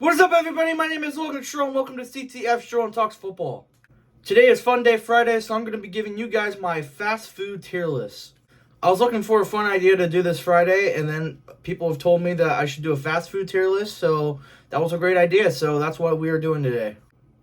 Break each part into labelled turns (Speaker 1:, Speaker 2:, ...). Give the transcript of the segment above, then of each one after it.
Speaker 1: What is up, everybody? My name is Logan Stroh, and welcome to CTF Stroh Talks Football. Today is Fun Day Friday, so I'm going to be giving you guys my fast food tier list. I was looking for a fun idea to do this Friday, and then people have told me that I should do a fast food tier list, so that was a great idea, so that's what we are doing today.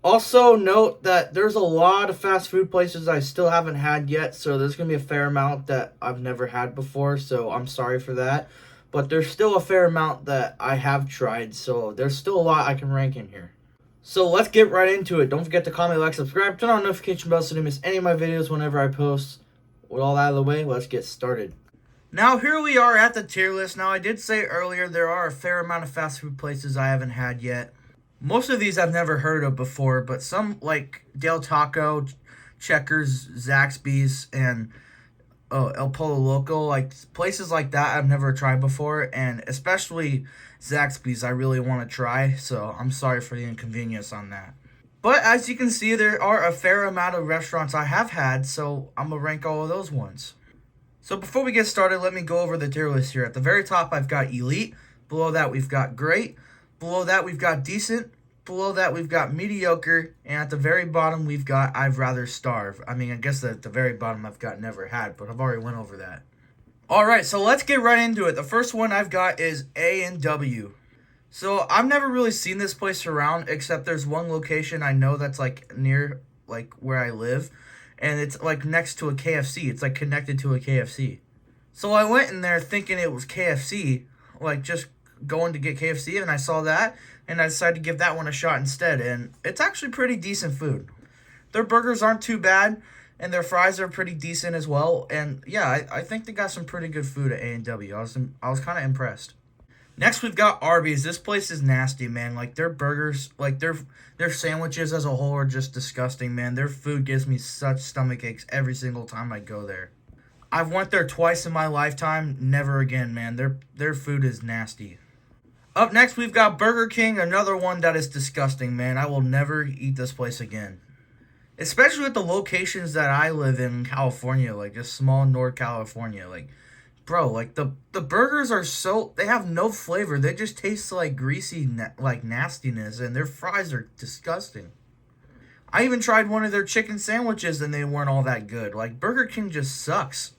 Speaker 1: Also, note that there's a lot of fast food places I still haven't had yet, so there's going to be a fair amount that I've never had before, so I'm sorry for that. But there's still a fair amount that I have tried, so there's still a lot I can rank in here. So let's get right into it. Don't forget to comment, like, subscribe, turn on notification bells so you don't miss any of my videos whenever I post. With all that out of the way, let's get started. Now, here we are at the tier list. Now, I did say earlier there are a fair amount of fast food places I haven't had yet. Most of these I've never heard of before, but some like Del Taco, Checkers, Zaxby's, and El Pollo Loco, like places like that I've never tried before, and especially Zaxby's I really want to try, so I'm sorry for the inconvenience on that. But as you can see, there are a fair amount of restaurants I have had, so I'm going to rank all of those ones. So before we get started, let me go over the tier list here. At the very top, I've got Elite. Below that, we've got Great. Below that, we've got Decent. Below that, we've got Mediocre. And at the very bottom, we've got I'd Rather Starve. I mean, I guess at the very bottom, I've got Never Had, but I've already went over that. Alright, so let's get right into it. The first one I've got is A&W. So I've never really seen this place around, except there's one location I know that's like near like where I live, and it's like next to a KFC. It's like connected to a KFC. So I went in there thinking it was KFC, like just going to get KFC, and I saw that, and I decided to give that one a shot instead, and it's actually pretty decent food. Their burgers aren't too bad, and their fries are pretty decent as well, and yeah, I think they got some pretty good food at A&W. I was kind of impressed. Next, we've got Arby's. This place is nasty, man. Like, their burgers, like, their sandwiches as a whole are just disgusting, man. Their food gives me such stomach aches every single time I go there. I've went there twice in my lifetime. Never again, man. Their food is nasty. Up next, we've got Burger King, another one that is disgusting, man. I will never eat this place again. Especially with the locations that I live in California, like just small North California. Like, bro, like the burgers are so, they have no flavor. They just taste like greasy, like nastiness, and their fries are disgusting. I even tried one of their chicken sandwiches and they weren't all that good. Like, Burger King just sucks.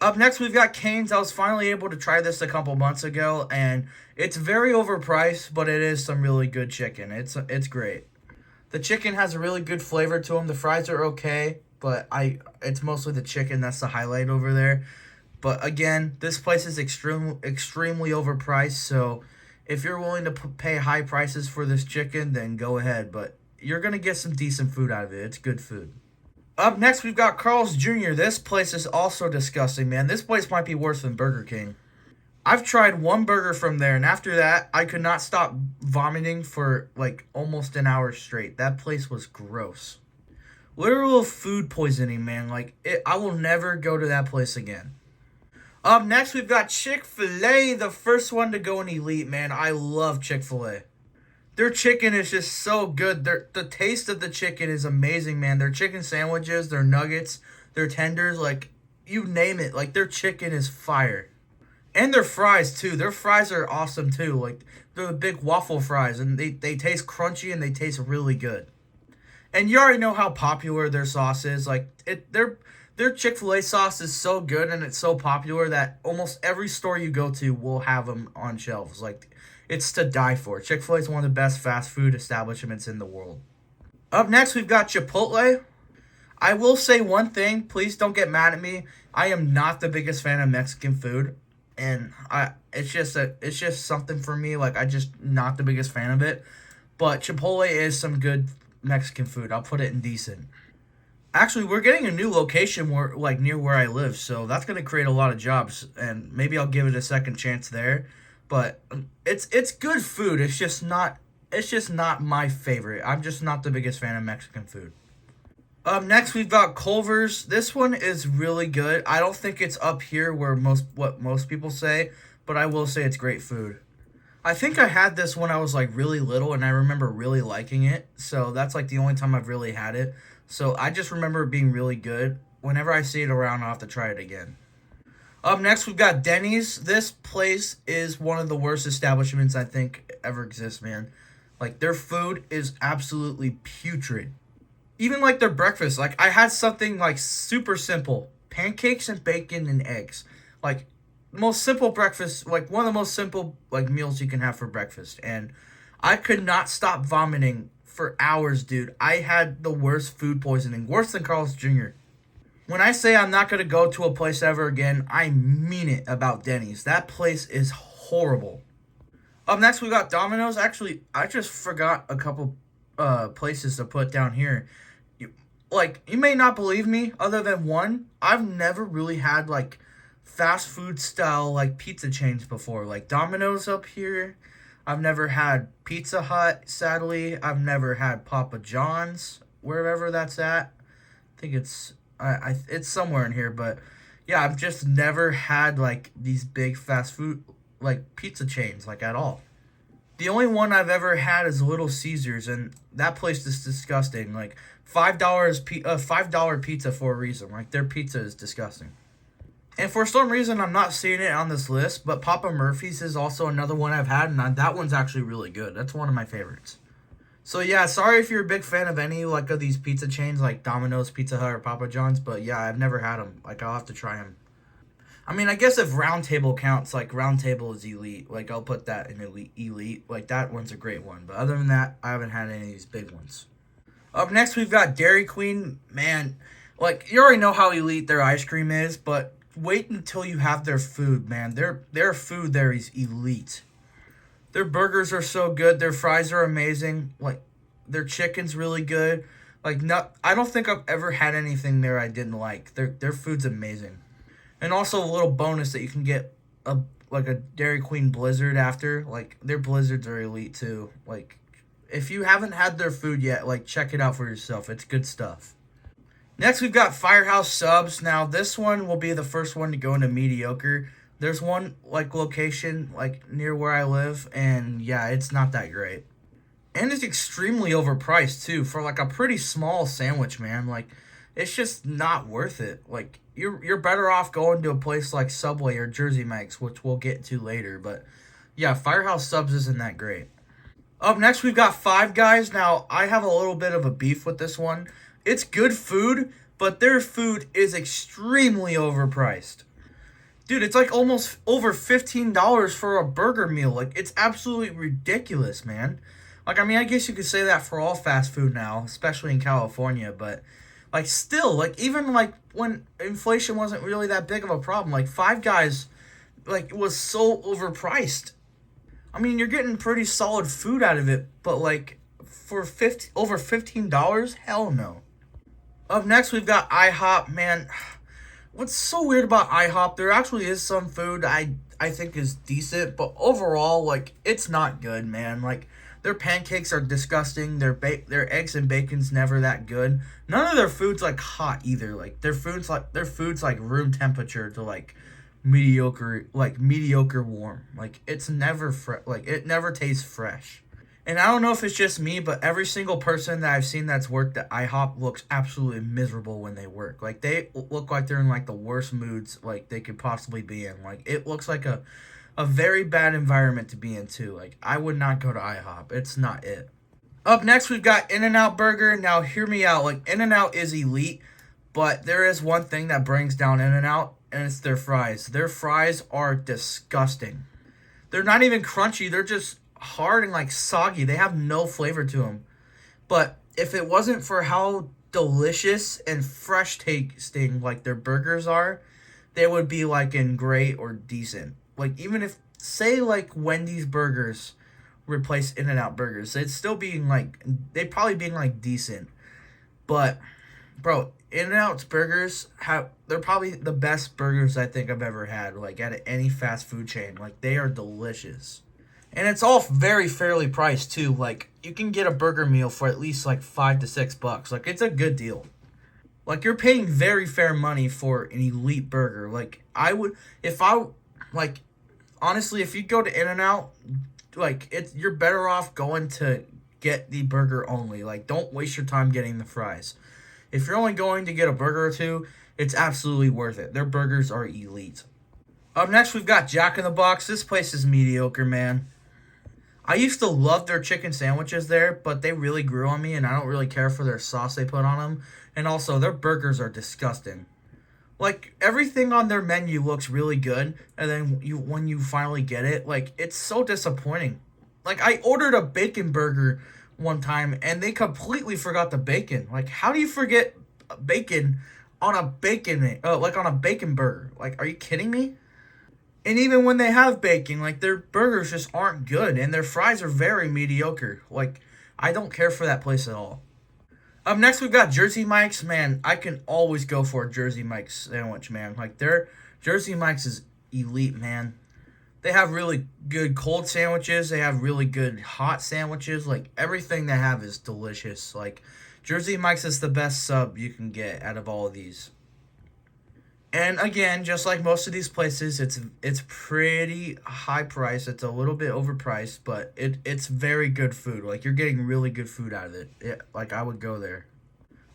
Speaker 1: Up next, we've got Cane's. I was finally able to try this a couple months ago, and it's very overpriced, but it is some really good chicken. It's great. The chicken has a really good flavor to them. The fries are okay, but it's mostly the chicken that's the highlight over there. But again, this place is extremely overpriced, so if you're willing to pay high prices for this chicken, then go ahead. But you're going to get some decent food out of it. It's good food. Up next, we've got Carl's Jr. This place is also disgusting, man. This place might be worse than Burger King. I've tried one burger from there, and after that, I could not stop vomiting for like almost an hour straight. That place was gross. Literal food poisoning, man. Like, I will never go to that place again. Up next, we've got Chick-fil-A, the first one to go in Elite, man. I love Chick-fil-A. Their chicken is just so good. The taste of the chicken is amazing, man. Their chicken sandwiches, their nuggets, their tenders, like, you name it. Like, their chicken is fire. And their fries, too. Their fries are awesome, too. Like, they're the big waffle fries, and they taste crunchy, and they taste really good. And you already know how popular their sauce is. Like, their Chick-fil-A sauce is so good, and it's so popular that almost every store you go to will have them on shelves. Like, it's to die for. Chick-fil-A is one of the best fast food establishments in the world. Up next, we've got Chipotle. I will say one thing. Please don't get mad at me. I am not the biggest fan of Mexican food. And it's just something for me. Like, I just not the biggest fan of it. But Chipotle is some good Mexican food. I'll put it in decent. Actually, we're getting a new location near where I live, so that's gonna create a lot of jobs, and maybe I'll give it a second chance there. But it's good food. It's just not my favorite. I'm just not the biggest fan of Mexican food. Next, we've got Culver's. This one is really good. I don't think it's up here where what most people say, but I will say it's great food. I think I had this when I was like really little, and I remember really liking it. So that's like the only time I've really had it. So I just remember it being really good. Whenever I see it around, I'll have to try it again. Up next, we've got Denny's. This place is one of the worst establishments I think ever exists, man. Like, their food is absolutely putrid. Even like their breakfast, like I had something like super simple, pancakes and bacon and eggs. Like, most simple breakfast, like one of the most simple like meals you can have for breakfast. And I could not stop vomiting for hours, dude. I had the worst food poisoning, worse than Carl's Jr. When I say I'm not going to go to a place ever again, I mean it about Denny's. That place is horrible. Up next, we got Domino's. Actually, I just forgot a couple places to put down here. You may not believe me, other than one, I've never really had like fast food style like pizza chains before. Like Domino's up here. I've never had Pizza Hut, sadly. I've never had Papa John's, wherever that's at. I think it's somewhere in here, but yeah, I've just never had like these big fast food like pizza chains like at all. The only one I've ever had is Little Caesars, and that place is disgusting. Like $5 pizza for a reason. Like, their pizza is disgusting. And for some reason, I'm not seeing it on this list, but Papa Murphy's is also another one I've had, and that one's actually really good. That's one of my favorites. So yeah, sorry if you're a big fan of any like of these pizza chains like Domino's, Pizza Hut, or Papa John's, but yeah, I've never had them. Like, I'll have to try them. I mean, I guess if Round Table counts, like Round Table is elite. Like, I'll put that in elite. Like, that one's a great one. But other than that, I haven't had any of these big ones. Up next, we've got Dairy Queen. Man, like, you already know how elite their ice cream is, but wait until you have their food, man. Their food there is elite. Their burgers are so good. Their fries are amazing. Like, their chicken's really good. Like, I don't think I've ever had anything there I didn't like. Their food's amazing. And also a little bonus that you can get a Dairy Queen Blizzard after. Like, their Blizzards are elite too. Like, if you haven't had their food yet, like, check it out for yourself. It's good stuff. Next, we've got Firehouse Subs. Now, this one will be the first one to go into mediocre. There's one, like, location, like, near where I live, and yeah, it's not that great. And it's extremely overpriced, too, for, like, a pretty small sandwich, man. Like, it's just not worth it. Like, you're better off going to a place like Subway or Jersey Mike's, which we'll get to later. But yeah, Firehouse Subs isn't that great. Up next, we've got Five Guys. Now, I have a little bit of a beef with this one. It's good food, but their food is extremely overpriced. Dude, it's like almost over $15 for a burger meal. Like, it's absolutely ridiculous, man. Like, I mean, I guess you could say that for all fast food now, especially in California, but like, still, like, even, like, when inflation wasn't really that big of a problem, like, Five Guys, like, was so overpriced. I mean, you're getting pretty solid food out of it, but, like, for over $15? Hell no. Up next, we've got IHOP. Man, what's so weird about IHOP, there actually is some food I think is decent, but overall, like, it's not good, man. Like, their pancakes are disgusting. Their eggs and bacon's never that good. None of their food's like hot either. Like, their food's like room temperature to like mediocre warm. Like, it's never like, it never tastes fresh. And I don't know if it's just me, but every single person that I've seen that's worked at IHOP looks absolutely miserable when they work. Like, they look like they're in like the worst moods like they could possibly be in. Like, it looks like a very bad environment to be in too. Like, I would not go to IHOP. It's not it. Up next, we've got In-N-Out Burger. Now, hear me out. Like, In-N-Out is elite, but there is one thing that brings down In-N-Out, and it's their fries. Their fries are disgusting. They're not even crunchy. They're just hard and like soggy. They have no flavor to them. But if it wasn't for how delicious and fresh tasting like their burgers are, they would be like in great or decent. Like, even if, say, like, Wendy's burgers replace In-N-Out burgers, it'd still be, like, they'd probably be, like, decent. But, bro, In-N-Out's burgers they're probably the best burgers I think I've ever had, like, at any fast food chain. Like, they are delicious. And it's all very fairly priced, too. Like, you can get a burger meal for at least, like, $5 to $6. Like, it's a good deal. Like, you're paying very fair money for an elite burger. Like, honestly, if you go to In-N-Out, like, you're better off going to get the burger only. Like, don't waste your time getting the fries. If you're only going to get a burger or two, it's absolutely worth it. Their burgers are elite. Up next, we've got Jack in the Box. This place is mediocre, man. I used to love their chicken sandwiches there, but they really grew on me, and I don't really care for their sauce they put on them. And also, their burgers are disgusting. Like everything on their menu looks really good, and then when you finally get it, like it's so disappointing. Like I ordered a bacon burger one time, and they completely forgot the bacon. Like, how do you forget bacon on a like on a bacon burger? Like, are you kidding me? And even when they have bacon, like their burgers just aren't good, and their fries are very mediocre. Like, I don't care for that place at all. Up next, we've got Jersey Mike's. Man, I can always go for a Jersey Mike's sandwich, man. Like, their Jersey Mike's is elite, man. They have really good cold sandwiches. They have really good hot sandwiches. Like, everything they have is delicious. Like, Jersey Mike's is the best sub you can get out of all of these. And again, just like most of these places, it's pretty high price. It's a little bit overpriced, but it's very good food. Like you're getting really good food out of it. Like I would go there.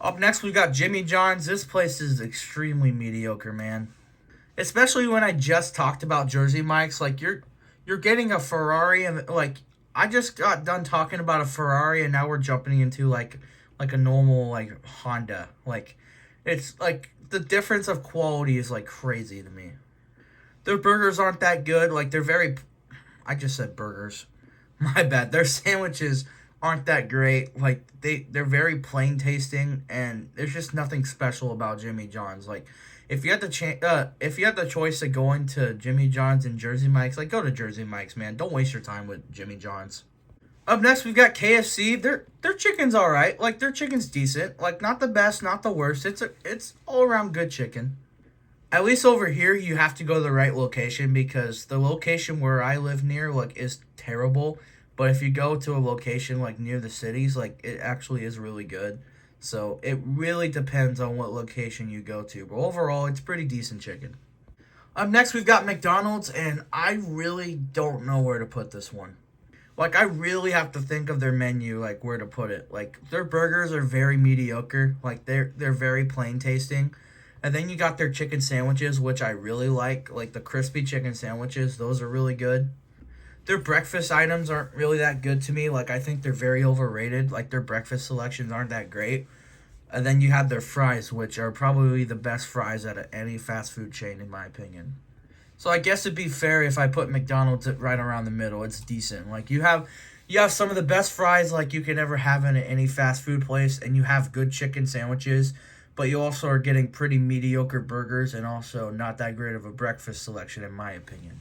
Speaker 1: Up next, we got Jimmy John's. This place is extremely mediocre, man. Especially when I just talked about Jersey Mike's. Like you're getting a Ferrari, and like I just got done talking about a Ferrari, and now we're jumping into like a normal like Honda. Like it's like the difference of quality is like crazy to me. Their burgers aren't that good. Like they're very I just said burgers. My bad. Their sandwiches aren't that great. Like they're very plain tasting, and there's just nothing special about Jimmy John's. Like if you had if you had the choice of going to Jimmy John's and Jersey Mike's, like go to Jersey Mike's, man. Don't waste your time with Jimmy John's. Up next, we've got KFC. Their chicken's all right. Like their chicken's decent. Like not the best, not the worst. It's all around good chicken. At least over here, you have to go to the right location because the location where I live near like is terrible. But if you go to a location like near the cities, like it actually is really good. So it really depends on what location you go to. But overall, it's pretty decent chicken. Up next, we've got McDonald's, and I really don't know where to put this one. Like, I really have to think of their menu, like, where to put it. Like, their burgers are very mediocre. Like, they're very plain tasting. And then you got their chicken sandwiches, which I really like. Like, the crispy chicken sandwiches, those are really good. Their breakfast items aren't really that good to me. Like, I think they're very overrated. Like, their breakfast selections aren't that great. And then you have their fries, which are probably the best fries out of any fast food chain, in my opinion. So I guess it'd be fair if I put McDonald's at right around the middle. It's decent. Like you have some of the best fries like you could ever have in any fast food place, and you have good chicken sandwiches, but you also are getting pretty mediocre burgers and also not that great of a breakfast selection in my opinion.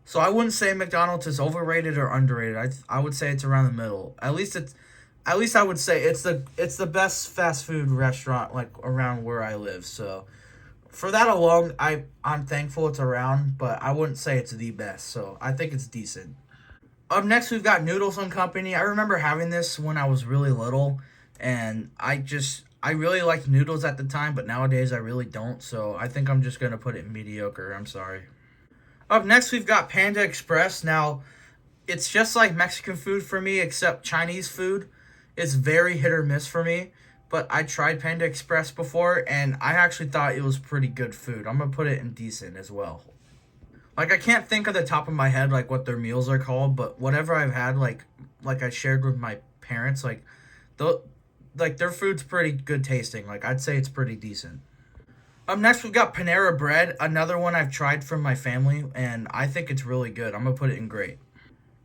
Speaker 1: So I wouldn't say McDonald's is overrated or underrated. I would say it's around the middle. At least I would say it's the best fast food restaurant like around where I live. So for that alone, I'm thankful it's around, but I wouldn't say it's the best, so I think it's decent. Up next, we've got Noodles and Company. I remember having this when I was really little, and I really liked noodles at the time, but nowadays I really don't, so I think I'm just going to put it mediocre. I'm sorry. Up next, we've got Panda Express. Now, it's just like Mexican food for me, except Chinese food. It's very hit or miss for me. But I tried Panda Express before, and I actually thought it was pretty good food. I'm going to put it in decent as well. Like, I can't think of the top of my head, like, what their meals are called, but whatever I've had, like I shared with my parents, their food's pretty good tasting. Like, I'd say it's pretty decent. Up next, we've got Panera Bread, another one I've tried from my family, and I think it's really good. I'm going to put it in great.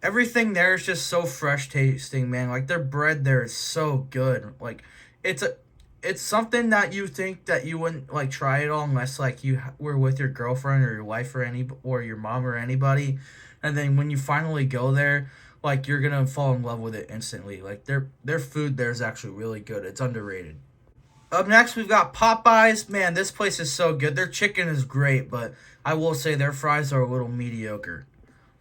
Speaker 1: Everything there is just so fresh tasting, man. Like, their bread there is so good. Like, it's something that you think that you wouldn't like try it all unless like you were with your girlfriend or your wife or your mom or anybody, and then when you finally go there, like you're gonna fall in love with it instantly. Like their food there is actually really good. It's underrated. Up next, we've got Popeyes. Man, this place is so good. Their chicken is great, but I will say their fries are a little mediocre.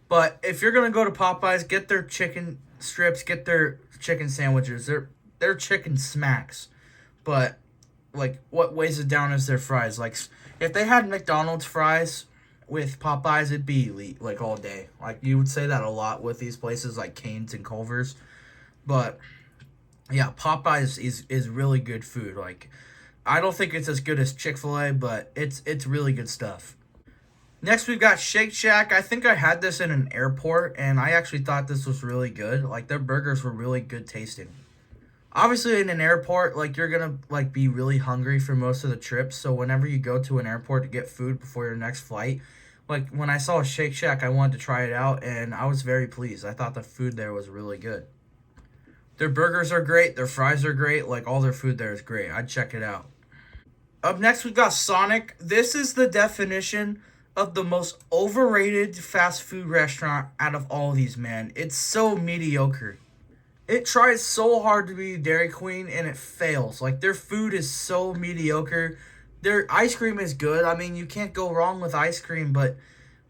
Speaker 1: But if you're gonna go to Popeyes, get their chicken strips, get their chicken sandwiches. Their chicken smacks. But like what weighs it down is their fries. Like if they had McDonald's fries with Popeyes, it'd be elite like all day. Like you would say that a lot with these places like Cane's and Culver's. But yeah, Popeyes is really good food. Like I don't think it's as good as Chick-fil-A, but it's really good stuff. Next, we've got Shake Shack. I think I had this in an airport, and I actually thought this was really good. Like, their burgers were really good tasting. Obviously, in an airport, like, you're gonna, like, be really hungry for most of the trip, so whenever you go to an airport to get food before your next flight, like, when I saw Shake Shack, I wanted to try it out, and I was very pleased. I thought the food there was really good. Their burgers are great, their fries are great, like, all their food there is great. I'd check it out. Up next, we've got Sonic. This is the definition of the most overrated fast food restaurant out of all of these, man. It's so mediocre. It tries so hard to be Dairy Queen and it fails. Like, their food is so mediocre. Their ice cream is good. I mean, you can't go wrong with ice cream, but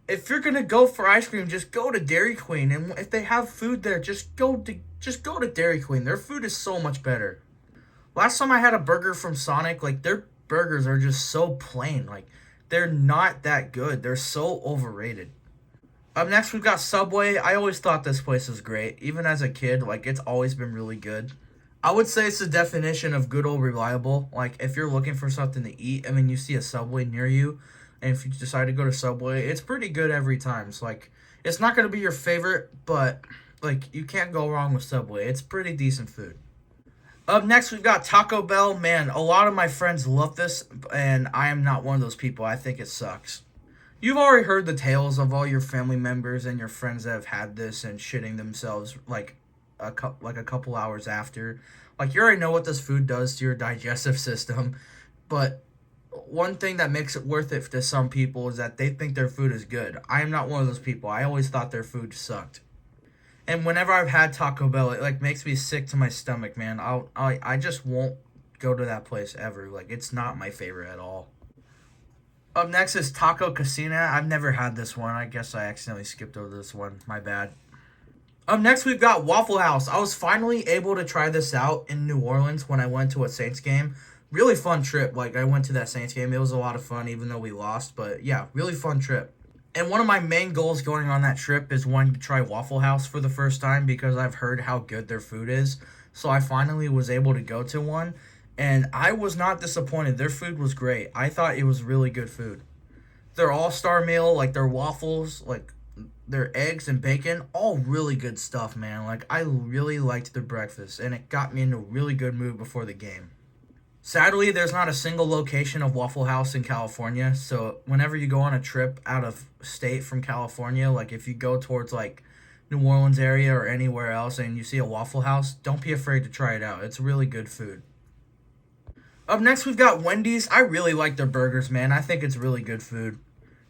Speaker 1: if you're gonna go for ice cream, just go to Dairy Queen. And if they have food there, just go to Dairy Queen. Their food is so much better. Last time I had a burger from Sonic, like, their burgers are just so plain. Like, they're not that good. They're so overrated. Up next, we've got Subway. I always thought this place was great. Even as a kid, like, it's always been really good. I would say it's the definition of good old reliable. Like, if you're looking for something to eat, I mean, you see a Subway near you, and if you decide to go to Subway, it's pretty good every time. So, like, it's not going to be your favorite, but, like, you can't go wrong with Subway. It's pretty decent food. Up next, we've got Taco Bell. Man, a lot of my friends love this, and I am not one of those people. I think it sucks. You've already heard the tales of all your family members and your friends that have had this and shitting themselves like a couple hours after. Like, you already know what this food does to your digestive system, but one thing that makes it worth it to some people is that they think their food is good. I am not one of those people. I always thought their food sucked. And whenever I've had Taco Bell, it like makes me sick to my stomach, man. I just won't go to that place ever. Like, it's not my favorite at all. Up next is Taco Casina. I've never had this one. I guess I accidentally skipped over this one. My bad. Up next, we've got Waffle House. I was finally able to try this out in New Orleans when I went to a Saints game. Really fun trip. Like, I went to that Saints game. It was a lot of fun, even though we lost. But, yeah, really fun trip. And one of my main goals going on that trip is wanting to try Waffle House for the first time because I've heard how good their food is. So I finally was able to go to one. And I was not disappointed. Their food was great. I thought it was really good food. Their all-star meal, like their waffles, like their eggs and bacon, all really good stuff, man. Like, I really liked their breakfast, and it got me in a really good mood before the game. Sadly, there's not a single location of Waffle House in California, so whenever you go on a trip out of state from California, like if you go towards like New Orleans area or anywhere else and you see a Waffle House, don't be afraid to try it out. It's really good food. Up next, we've got Wendy's. I really like their burgers, man. I think it's really good food.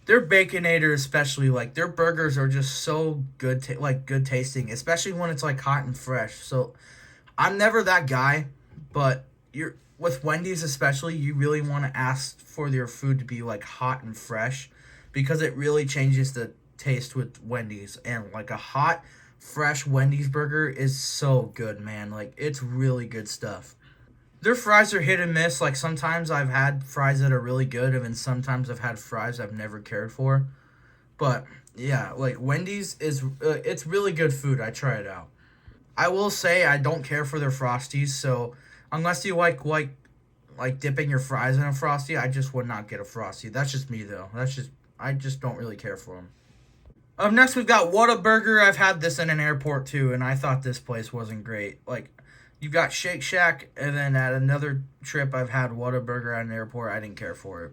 Speaker 1: Their Baconator especially, like, their burgers are just so good, good tasting, especially when it's, like, hot and fresh. So, I'm never that guy, but with Wendy's especially, you really want to ask for your food to be, like, hot and fresh because it really changes the taste with Wendy's. And, like, a hot, fresh Wendy's burger is so good, man. Like, it's really good stuff. Their fries are hit and miss. Like, sometimes I've had fries that are really good, and then sometimes I've had fries I've never cared for. But, yeah, like, Wendy's is, it's really good food. I try it out. I will say I don't care for their Frosties, so unless you like dipping your fries in a Frosty, I just would not get a Frosty. That's just me, though. I just don't really care for them. Up next, we've got Whataburger. I've had this in an airport, too, and I thought this place wasn't great. Like, you've got Shake Shack, and then at another trip I've had Whataburger at an airport. I didn't care for it.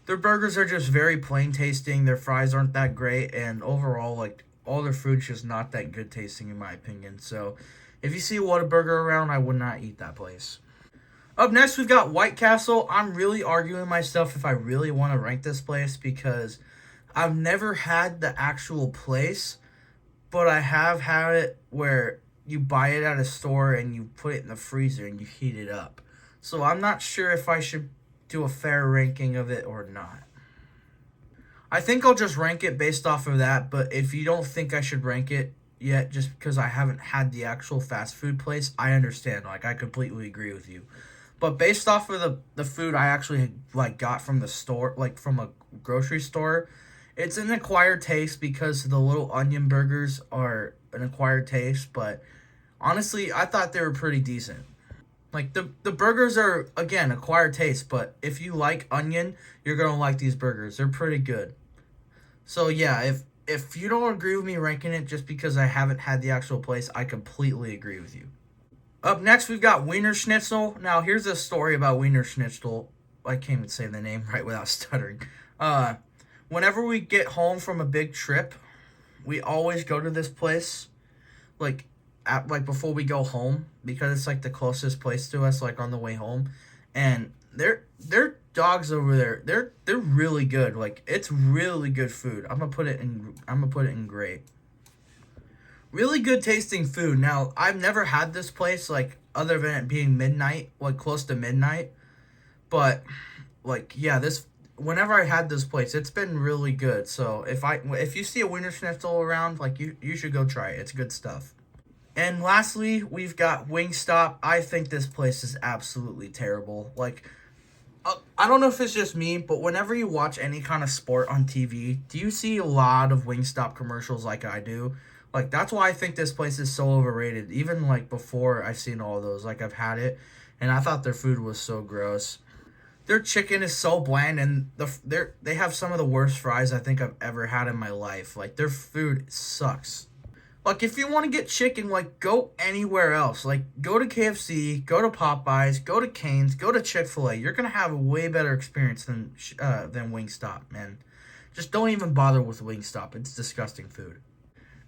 Speaker 1: Their burgers are just very plain tasting. Their fries aren't that great, and overall, like, all their food's just not that good tasting in my opinion. So, if you see Whataburger around, I would not eat that place. Up next, we've got White Castle. I'm really arguing myself if I really want to rank this place because I've never had the actual place, but I have had it where you buy it at a store and you put it in the freezer and you heat it up. So I'm not sure if I should do a fair ranking of it or not. I think I'll just rank it based off of that, but if you don't think I should rank it yet just because I haven't had the actual fast food place, I understand. Like, I completely agree with you. But based off of the food I actually like got from the store, like from a grocery store, it's an acquired taste because the little onion burgers are an acquired taste, but honestly, I thought they were pretty decent. Like, the burgers are, again, acquired taste, but if you like onion, you're going to like these burgers. They're pretty good. So yeah, if you don't agree with me ranking it just because I haven't had the actual place, I completely agree with you. Up next, we've got Wiener Schnitzel. Now, here's a story about Wiener Schnitzel. I can't even say the name right without stuttering. Whenever we get home from a big trip, we always go to this place, like before we go home, because it's like the closest place to us, like on the way home, and their dogs over there, they're really good. Like it's really good food. I'm gonna put it in great. Really good tasting food. Now, I've never had this place, like, other than it being midnight, like, close to midnight. But, like, yeah, whenever I had this place, it's been really good. So, if you see a Wiener Schnitzel around, like, you should go try it. It's good stuff. And lastly, we've got Wingstop. I think this place is absolutely terrible. Like, I don't know if it's just me, but whenever you watch any kind of sport on TV, do you see a lot of Wingstop commercials like I do? Like, that's why I think this place is so overrated. Even, like, before I've seen all those, like, I've had it, and I thought their food was so gross. Their chicken is so bland, and they have some of the worst fries I think I've ever had in my life. Like, their food sucks. Like, if you want to get chicken, like, go anywhere else. Like, go to KFC, go to Popeyes, go to Cane's, go to Chick-fil-A. You're going to have a way better experience than Wingstop, man. Just don't even bother with Wingstop. It's disgusting food.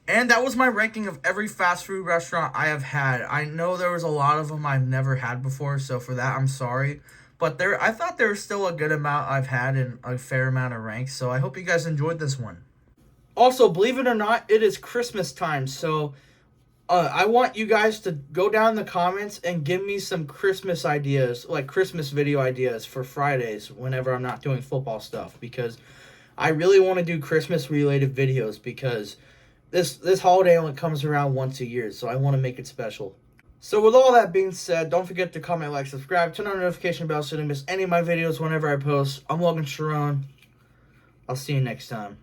Speaker 1: And that was my ranking of every fast food restaurant I have had. I know there was a lot of them I've never had before, so for that, I'm sorry. But I thought there was still a good amount I've had and a fair amount of ranks, so I hope you guys enjoyed this one. Also, believe it or not, it is Christmas time, so I want you guys to go down in the comments and give me some Christmas ideas, like Christmas video ideas for Fridays whenever I'm not doing football stuff, because I really want to do Christmas-related videos because this holiday only comes around once a year, so I want to make it special. So with all that being said, don't forget to comment, like, subscribe, turn on the notification bell so you don't miss any of my videos whenever I post. I'm Logan Sharon. I'll see you next time.